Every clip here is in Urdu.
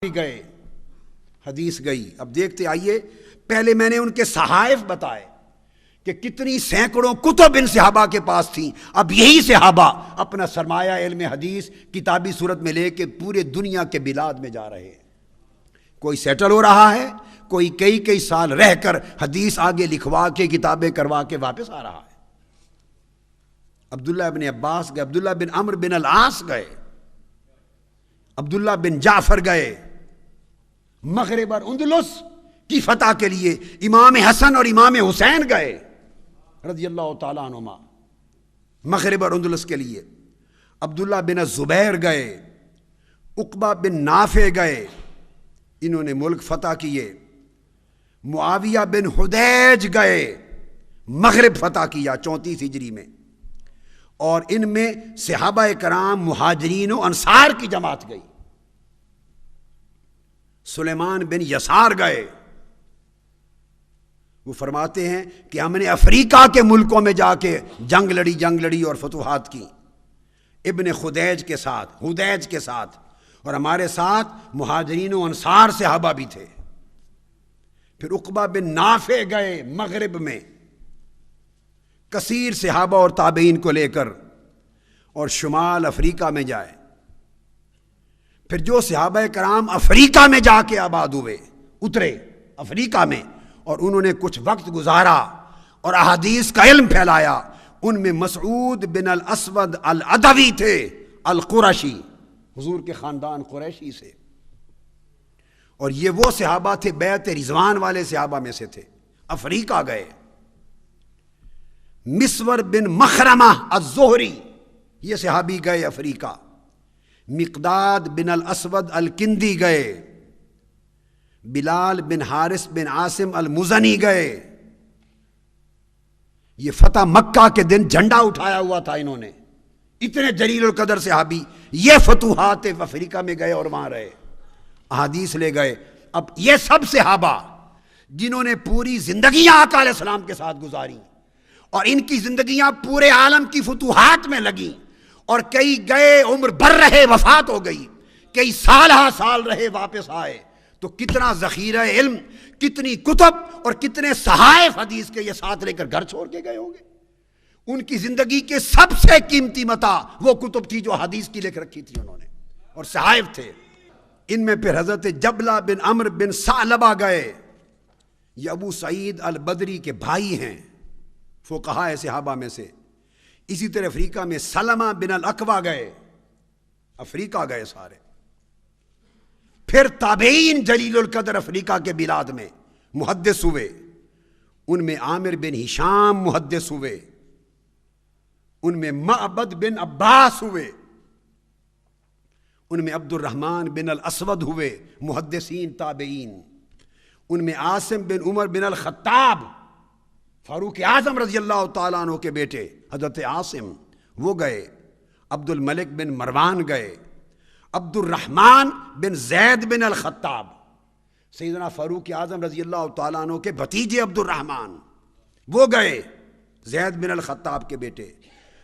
گئے، حدیث گئی۔ اب دیکھتے آئیے، پہلے میں نے ان کے صحائف بتائے کہ کتنی سینکڑوں کتب ان صحابہ کے پاس تھیں۔ اب یہی صحابہ اپنا سرمایہ علم حدیث کتابی صورت میں لے کے پورے دنیا کے بلاد میں جا رہے ہیں۔ کوئی سیٹل ہو رہا ہے، کوئی کئی سال رہ کر حدیث آگے لکھوا کے کتابیں کروا کے واپس آ رہا ہے۔ عبداللہ بن عباس گئے، عبداللہ بن عمرو بن العاص گئے، عبداللہ بن جعفر گئے، مغرب اور اندلس کی فتح کے لیے امام حسن اور امام حسین گئے رضی اللہ تعالیٰ عنہما مغرب اور اندلس کے لیے۔ عبداللہ بن زبیر گئے، عقبہ بن نافع گئے، انہوں نے ملک فتح کیے۔ معاویہ بن حدیج گئے، مغرب فتح کیا 34 ہجری میں، اور ان میں صحابہ کرام مہاجرین و انصار کی جماعت گئی۔ سلیمان بن یسار گئے، وہ فرماتے ہیں کہ ہم نے افریقہ کے ملکوں میں جا کے جنگ لڑی اور فتوحات کی ابن حدیج کے ساتھ، اور ہمارے ساتھ مہاجرین و انصار صحابہ بھی تھے۔ پھر عقبہ بن نافع گئے مغرب میں کثیر صحابہ اور تابعین کو لے کر، اور شمال افریقہ میں جائے۔ پھر جو صحابہ کرام افریقہ میں جا کے آباد ہوئے، اترے افریقہ میں، اور انہوں نے کچھ وقت گزارا اور احادیث کا علم پھیلایا، ان میں مسعود بن الاسود العدوی تھے، القرشی، حضور کے خاندان قریشی سے، اور یہ وہ صحابہ تھے بیعت رضوان والے صحابہ میں سے تھے۔ افریقہ گئے۔ مسور بن مخرمہ الزہری، یہ صحابی گئے افریقہ۔ مقداد بن الاسود الکندی گئے۔ بلال بن حارث بن عاصم المزنی گئے۔ یہ فتح مکہ کے دن جھنڈا اٹھایا ہوا تھا انہوں نے، اتنے جلیل القدر صحابی یہ فتوحات افریقہ میں گئے اور وہاں رہے، احادیث لے گئے۔ اب یہ سب صحابہ جنہوں نے پوری زندگیاں آقا علیہ السلام کے ساتھ گزاری، اور ان کی زندگیاں پورے عالم کی فتوحات میں لگیں، اور کئی گئے عمر بھر رہے وفات ہو گئی، کئی سال رہے واپس آئے، تو کتنا ذخیرہ علم، کتنی کتب اور کتنے صحائف حدیث کے یہ ساتھ لے کر گھر چھوڑ کے گئے ہوں گے۔ ان کی زندگی کے سب سے قیمتی متاع وہ کتب تھی جو حدیث کی لکھ رکھی تھی انہوں نے، اور صحائف تھے۔ ان میں پھر حضرت جبلہ بن عمرو بن ثعلبہ گئے، یہ ابو سعید البدری کے بھائی ہیں، فقہاء صحابہ میں سے۔ اسی طرح افریقہ میں سلمہ بن الاکوع گئے، افریقہ گئے سارے۔ پھر تابعین جلیل القدر افریقہ کے بلاد میں محدث ہوئے، ان میں عامر بن ہشام محدث ہوئے، ان میں معبد بن عباس ہوئے، ان میں عبد الرحمن بن الاسود ہوئے، محدثین تابعین، ان میں عاصم بن عمر بن الخطاب، فاروق اعظم رضی اللہ تعالیٰ عنہ کے بیٹے حضرت عاصم، وہ گئے۔ عبد الملک بن مروان گئے۔ عبد الرحمن بن زید بن الخطاب، سیدنا فاروق اعظم رضی اللہ تعالیٰ عنہ کے بھتیجے عبد الرحمن، وہ گئے، زید بن الخطاب کے بیٹے۔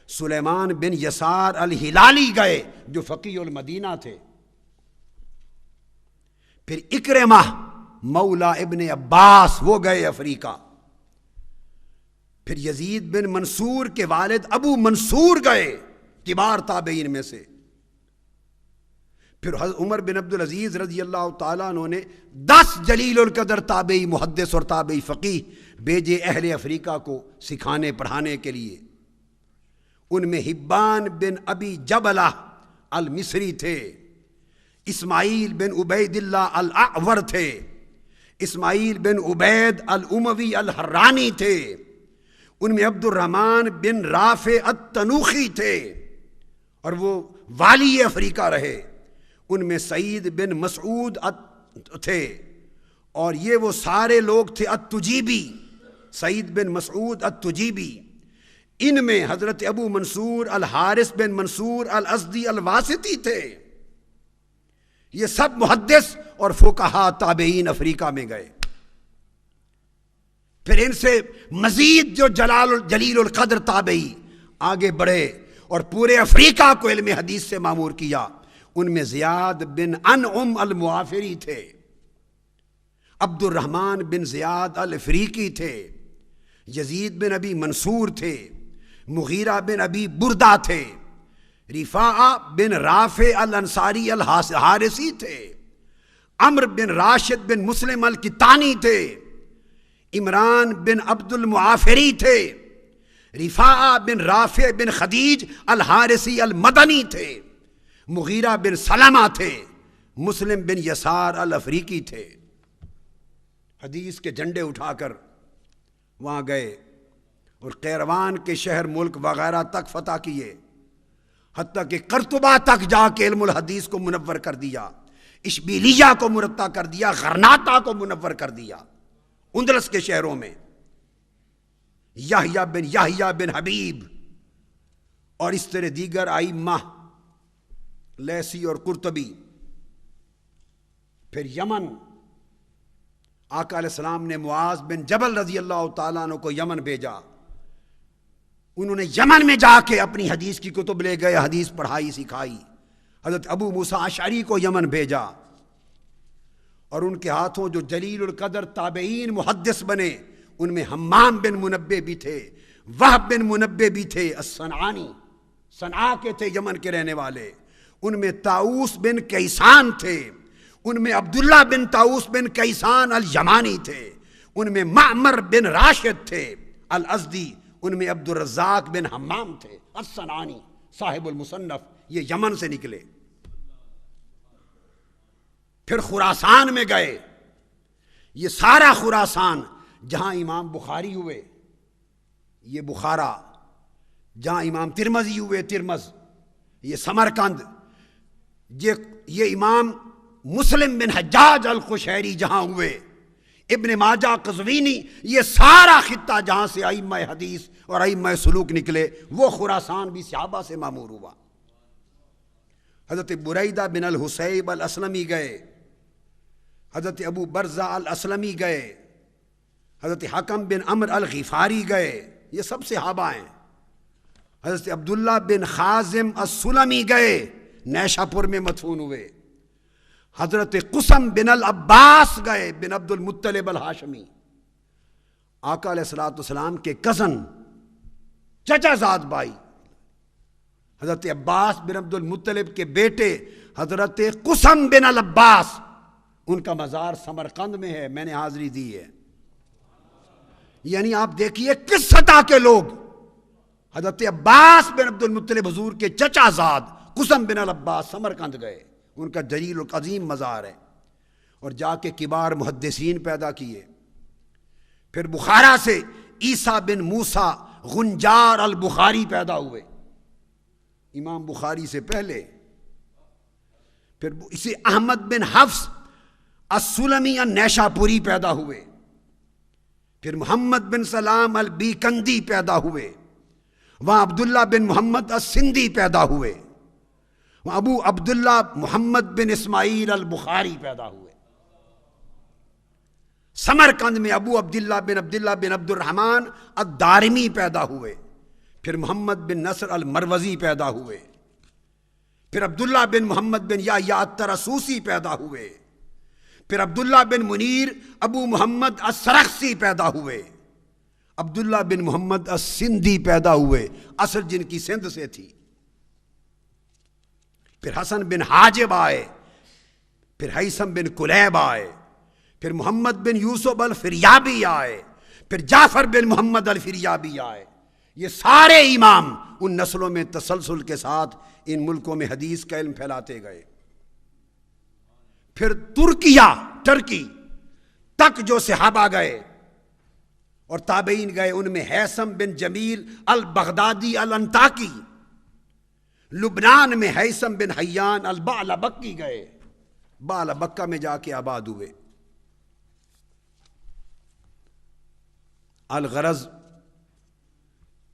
سلیمان بن یسار الہلالی گئے جو فقیہ المدینہ تھے۔ پھر اکرمہ مولا ابن عباس، وہ گئے افریقہ۔ پھر یزید بن منصور کے والد ابو منصور گئے، کبار تابعین میں سے۔ پھر عمر بن عبدالعزیز رضی اللہ تعالیٰ عنہ نے 10 جلیل القدر تابعی محدث اور تابعی فقیہ بھیجے اہل افریقہ کو سکھانے پڑھانے کے لیے۔ ان میں حبان بن ابی جبلہ المصری تھے، اسماعیل بن عبید اللہ الاعور تھے، اسماعیل بن عبید الاموی الحرانی تھے، ان میں عبد الرحمن بن رافع التنوخی تھے، اور وہ والی افریقہ رہے۔ ان میں سعید بن مسعود تھے، اور یہ وہ سارے لوگ تھے التجیبی، سعید بن مسعود التجیبی۔ ان میں حضرت ابو منصور الحارث بن منصور الازدی الواسطی تھے۔ یہ سب محدث اور فقہاء تابعین افریقہ میں گئے۔ پھر ان سے مزید جو جلیل القدر تابعی آگے بڑھے اور پورے افریقہ کو علم حدیث سے معمور کیا، ان میں زیاد بن انعم المعافری تھے، عبد الرحمن بن زیاد الافریقی تھے، یزید بن ابی منصور تھے، مغیرہ بن ابی بردہ تھے، رفاعہ بن رافع الانصاری الحارثی تھے، عمرو بن راشد بن مسلم الکتانی تھے، عمران بن عبد المعافری تھے، رفاعہ بن رافع بن خدیج الحارثی المدنی تھے، مغیرہ بن سلمہ تھے، مسلم بن یسار الافریقی تھے۔ حدیث کے جھنڈے اٹھا کر وہاں گئے اور قیروان کے شہر ملک وغیرہ تک فتح کیے، حتیٰ کہ قرطبہ تک جا کے علم الحدیث کو منور کر دیا، اشبیلیہ کو مرتع کر دیا، غرناطہ کو منور کر دیا، اندلس کے شہروں میں یحییٰ بن حبیب اور اس طرح دیگر ائمہ لیثی اور قرطبی۔ پھر یمن، آقا علیہ السلام نے معاذ بن جبل رضی اللہ تعالیٰ عنہ کو یمن بھیجا، انہوں نے یمن میں جا کے اپنی حدیث کی کتب لے گئے، حدیث پڑھائی سکھائی۔ حضرت ابو موسیٰ اشعری کو یمن بھیجا اور ان کے ہاتھوں جو جلیل القدر تابعین محدث بنے، ان میں حمام بن منبہ بھی تھے، وہب بن منبہ بھی تھے، الصنعانی، صنعاء کے تھے، یمن کے رہنے والے، ان میں طاؤس بن کیسان تھے، ان میں عبداللہ بن طاؤس بن کیسان الیمانی تھے، ان میں معمر بن راشد تھے الازدی، ان میں عبد الرزاق بن حمام تھے الصنعانی صاحب المصنف، یہ یمن سے نکلے۔ پھر خراسان میں گئے، یہ سارا خراسان جہاں امام بخاری ہوئے یہ بخارا، جہاں امام ترمذی ہوئے ترمذ یہ سمرقند، یہ امام مسلم بن حجاج القشیری جہاں ہوئے، ابن ماجہ قزوینی، یہ سارا خطہ جہاں سے ائمہ حدیث اور ائمہ سلوک نکلے، وہ خراسان بھی صحابہ سے معمور ہوا۔ حضرت بریدہ بن الحصیب الاسلمی گئے، حضرت ابو برزہ الاسلمی گئے، حضرت حکم بن عمر الغفاری گئے، یہ سب صحابہ ہیں۔ حضرت عبداللہ بن خازم السلمی گئے، نیشا پور میں مدفون ہوئے۔ حضرت قسم بن العباس گئے، بن عبد المطلب الہاشمی، آقا علیہ السلام کے کزن، چچا زاد بھائی، حضرت عباس بن عبد المطلب کے بیٹے حضرت قسم بن العباس، ان کا مزار سمرقند میں ہے، میں نے حاضری دی ہے۔ یعنی آپ دیکھیے کس سطح کے لوگ، حضرت عباس بن عبد المطلب حضور کے چچا زاد قسم بن العباس سمرقند گئے، ان کا جلیل العظیم مزار ہے، اور جا کے کبار محدثین پیدا کیے۔ پھر بخارا سے عیسیٰ بن موسیٰ غنجار البخاری پیدا ہوئے، امام بخاری سے پہلے۔ پھر اسی احمد بن حفص السلمی النیشا پوری پیدا ہوئے۔ پھر محمد بن سلام البیکندی پیدا ہوئے، وہاں عبداللہ بن محمد السندی پیدا ہوئے، وہاں ابو عبداللہ محمد بن اسماعیل البخاری پیدا ہوئے۔ سمرقند میں ابو عبداللہ بن عبد الرحمن الدارمی پیدا ہوئے، پھر محمد بن نصر المروزی پیدا ہوئے، پھر عبداللہ بن محمد بن یحییٰ الترسوسی پیدا ہوئے، پھر عبداللہ بن منیر ابو محمد السرخسی پیدا ہوئے، عبداللہ بن محمد السندی پیدا ہوئے، اصل جن کی سندھ سے تھی۔ پھر حسن بن حاجب آئے، پھر ہیثم بن کلیب آئے، پھر محمد بن یوسف الفریابی آئے، پھر جعفر بن محمد الفریابی آئے۔ یہ سارے امام ان نسلوں میں تسلسل کے ساتھ ان ملکوں میں حدیث کا علم پھیلاتے گئے۔ پھر ترکی تک جو صحابہ گئے اور تابعین گئے، ان میں ہیثم بن جمیل البغدادی الانطاکی، لبنان میں ہیثم بن حیان البعلبکی گئے، بعلبکہ میں جا کے آباد ہوئے۔ الغرض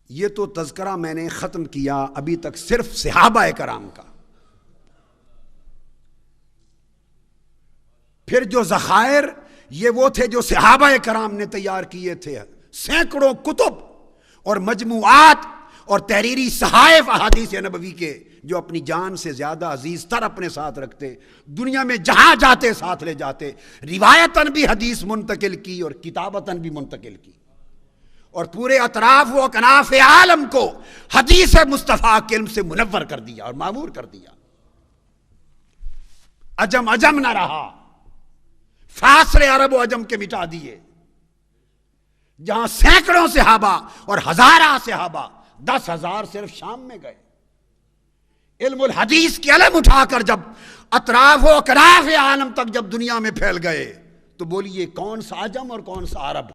یہ تو تذکرہ میں نے ختم کیا ابھی تک صرف صحابہ کرام کا۔ پھر جو ذخائر یہ وہ تھے جو صحابہ کرام نے تیار کیے تھے، سینکڑوں کتب اور مجموعات اور تحریری صحائف احادیث نبوی کے جو اپنی جان سے زیادہ عزیز تر اپنے ساتھ رکھتے، دنیا میں جہاں جاتے ساتھ لے جاتے، روایتاً بھی حدیث منتقل کی اور کتابتاً بھی منتقل کی، اور پورے اطراف و اکناف عالم کو حدیث مصطفیٰ کے علم سے منور کر دیا اور معمور کر دیا۔ عجم نہ رہا، فاصلے عرب و عجم کے مٹا دیے، جہاں سینکڑوں صحابہ اور ہزارہ صحابہ، 10,000 صرف شام میں گئے، علم الحدیث کی علم اٹھا کر جب اطراف و اکناف عالم تک جب دنیا میں پھیل گئے تو بولیے کون سا عجم اور کون سا عرب؟